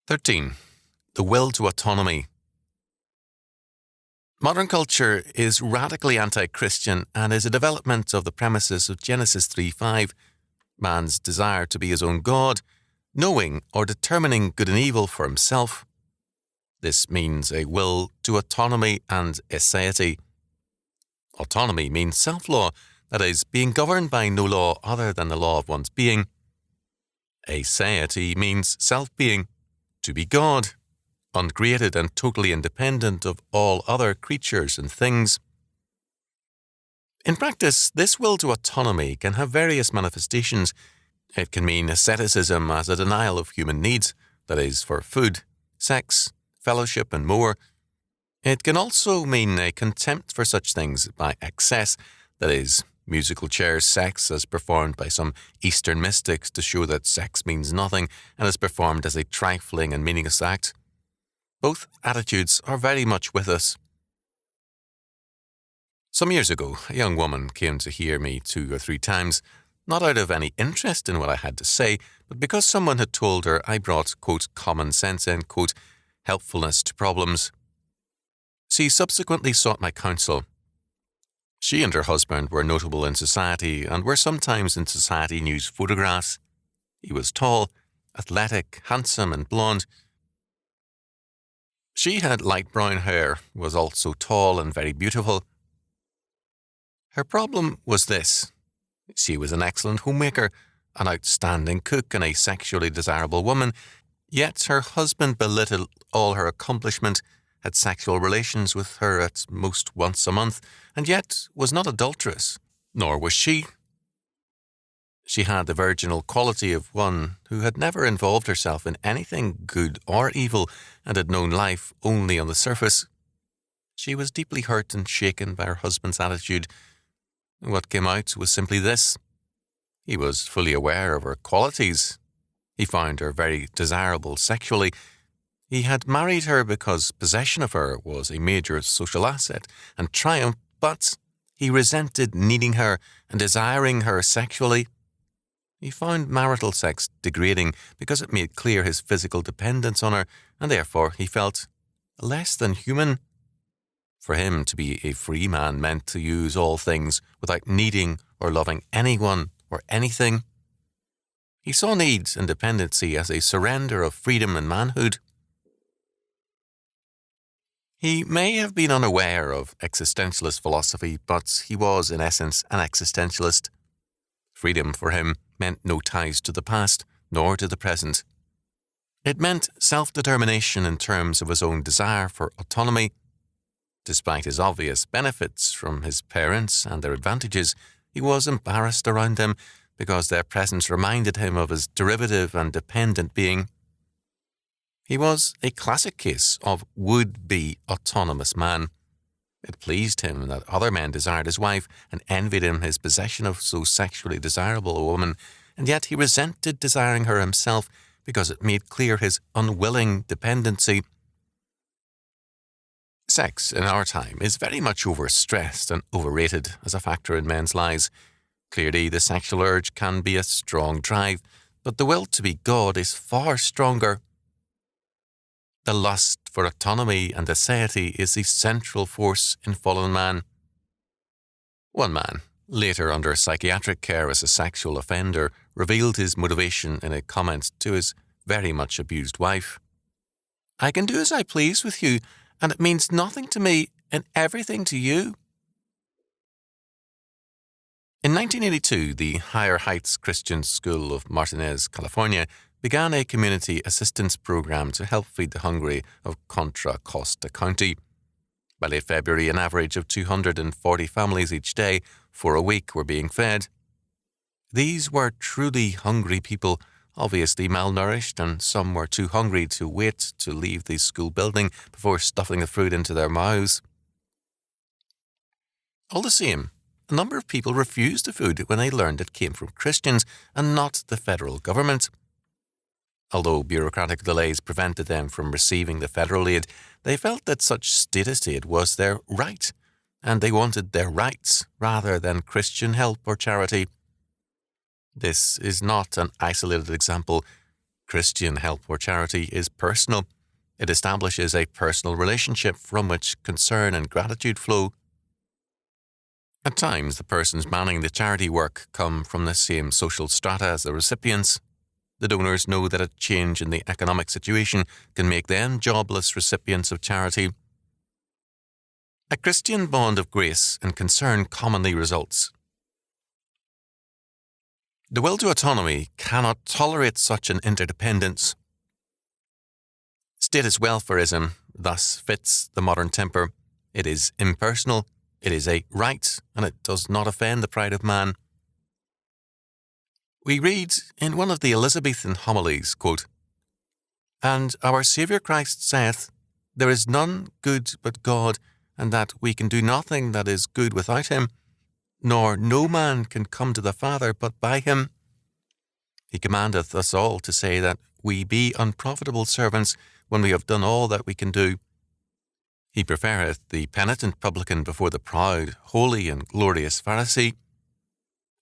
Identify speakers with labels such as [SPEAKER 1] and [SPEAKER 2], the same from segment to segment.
[SPEAKER 1] 13. The will to autonomy. Modern culture is radically anti-Christian and is a development of the premises of Genesis 3:5, man's desire to be his own God, knowing or determining good and evil for himself. This means a will to autonomy and aseity. Autonomy means self-law, that is, being governed by no law other than the law of one's being. Aseity means self-being, to be God, uncreated and totally independent of all other creatures and things. In practice, this will to autonomy can have various manifestations. It can mean asceticism as a denial of human needs, that is, for food, sex, fellowship, and more. It can also mean a contempt for such things by excess, that is, musical chairs sex as performed by some Eastern mystics to show that sex means nothing and is performed as a trifling and meaningless act. Both attitudes are very much with us. Some years ago, a young woman came to hear me 2 or 3 times, not out of any interest in what I had to say, but because someone had told her I brought, quote, common sense and, quote, helpfulness to problems. She subsequently sought my counsel. She and her husband were notable in society and were sometimes in society news photographs. He was tall, athletic, handsome, and blonde. She had light brown hair, was also tall and very beautiful. Her problem was this. She was an excellent homemaker, an outstanding cook, and a sexually desirable woman, yet her husband belittled all her accomplishment, had sexual relations with her at most once a month, and yet was not adulterous, nor was she. She had the virginal quality of one who had never involved herself in anything good or evil and had known life only on the surface. She was deeply hurt and shaken by her husband's attitude. What came out was simply this. He was fully aware of her qualities. He found her very desirable sexually. He had married her because possession of her was a major social asset and triumph, but he resented needing her and desiring her sexually. He found marital sex degrading because it made clear his physical dependence on her, and therefore he felt less than human. For him to be a free man meant to use all things without needing or loving anyone or anything. He saw needs and dependency as a surrender of freedom and manhood. He may have been unaware of existentialist philosophy, but he was, in essence, an existentialist. Freedom for him meant no ties to the past, nor to the present. It meant self-determination in terms of his own desire for autonomy. Despite his obvious benefits from his parents and their advantages, he was embarrassed around them because their presence reminded him of his derivative and dependent being. He was a classic case of would-be autonomous man. It pleased him that other men desired his wife and envied him his possession of so sexually desirable a woman, and yet he resented desiring her himself because it made clear his unwilling dependency. Sex in our time is very much overstressed and overrated as a factor in men's lives. Clearly, the sexual urge can be a strong drive, but the will to be God is far stronger. The lust for autonomy and aseity is the central force in fallen man. One man, later under psychiatric care as a sexual offender, revealed his motivation in a comment to his very much abused wife. "I can do as I please with you, and it means nothing to me and everything to you." In 1982, the Higher Heights Christian School of Martinez, California, began a community assistance program to help feed the hungry of Contra Costa County. By late February, an average of 240 families each day for a week were being fed. These were truly hungry people, obviously malnourished, and some were too hungry to wait to leave the school building before stuffing the food into their mouths. All the same, a number of people refused the food when they learned it came from Christians and not the federal government. Although bureaucratic delays prevented them from receiving the federal aid, they felt that such status aid was their right, and they wanted their rights rather than Christian help or charity. This is not an isolated example. Christian help or charity is personal. It establishes a personal relationship from which concern and gratitude flow. At times, the persons manning the charity work come from the same social strata as the recipients. The donors know that a change in the economic situation can make them jobless recipients of charity. A Christian bond of grace and concern commonly results. The will to autonomy cannot tolerate such an interdependence. Status welfarism thus fits the modern temper. It is impersonal, it is a right, and it does not offend the pride of man. We read in one of the Elizabethan homilies, quote, "And our Saviour Christ saith, There is none good but God, and that we can do nothing that is good without him, nor no man can come to the Father but by him. He commandeth us all to say that we be unprofitable servants when we have done all that we can do. He prefereth the penitent publican before the proud, holy, and glorious Pharisee.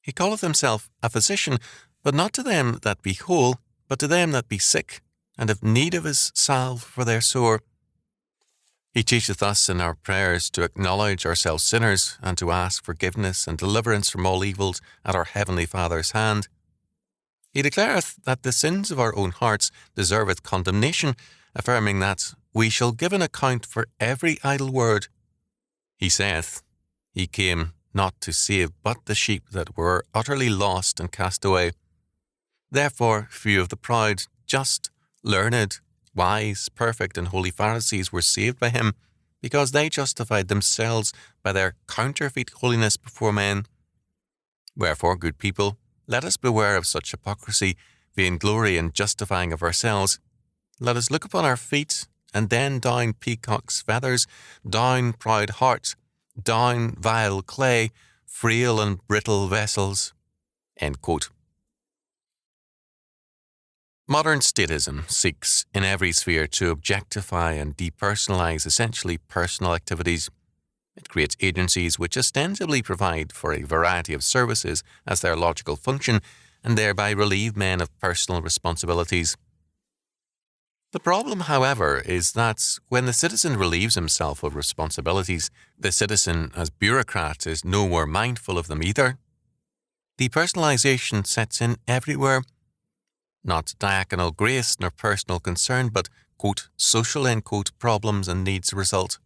[SPEAKER 1] He calleth himself a physician, but not to them that be whole, but to them that be sick, and have need of his salve for their sore. He teacheth us in our prayers to acknowledge ourselves sinners, and to ask forgiveness and deliverance from all evils at our heavenly Father's hand. He declareth that the sins of our own hearts deserveth condemnation, affirming that we shall give an account for every idle word. He saith, He came not to save but the sheep that were utterly lost and cast away. Therefore few of the proud, just, learned, wise, perfect, and holy Pharisees were saved by him, because they justified themselves by their counterfeit holiness before men. Wherefore, good people, let us beware of such hypocrisy, vainglory, and justifying of ourselves. Let us look upon our feet, and then down peacock's feathers, down proud hearts, down vile clay, frail and brittle vessels." End quote. Modern statism seeks in every sphere to objectify and depersonalize essentially personal activities. It creates agencies which ostensibly provide for a variety of services as their logical function, and thereby relieve men of personal responsibilities. The problem, however, is that when the citizen relieves himself of responsibilities, the citizen as bureaucrat is no more mindful of them either. Depersonalization sets in everywhere. Not diaconal grace nor personal concern, but, quote, social, end quote, problems and needs result.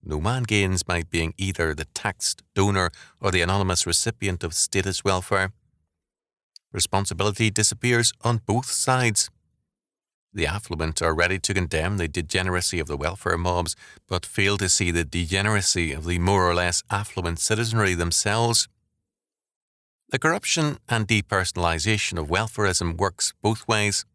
[SPEAKER 1] No man gains by being either the taxed donor or the anonymous recipient of status welfare. Responsibility disappears on both sides. The affluent are ready to condemn the degeneracy of the welfare mobs, but fail to see the degeneracy of the more or less affluent citizenry themselves. The corruption and depersonalization of welfarism works both ways.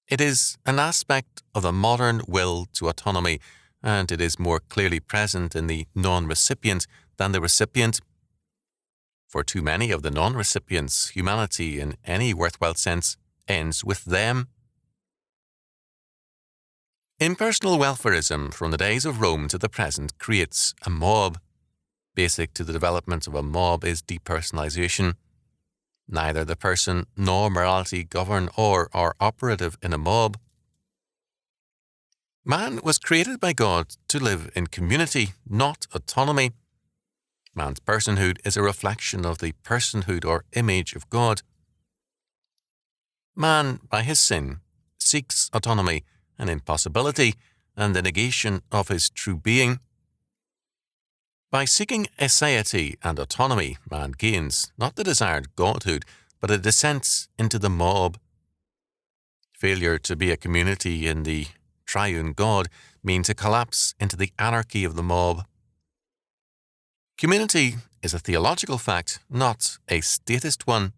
[SPEAKER 1] It is an aspect of the modern will to autonomy, and it is more clearly present in the non-recipient than the recipient. For too many of the non-recipients, humanity in any worthwhile sense ends with them. Impersonal welfarism from the days of Rome to the present creates a mob. Basic to the development of a mob is depersonalization. Neither the person nor morality govern or are operative in a mob. Man was created by God to live in community, not autonomy. Man's personhood is a reflection of the personhood or image of God. Man, by his sin, seeks autonomy, an impossibility, and the negation of his true being. By seeking aseity and autonomy, man gains not the desired godhood, but a descent into the mob. Failure to be a community in the triune God means a collapse into the anarchy of the mob. Community is a theological fact, not a statist one.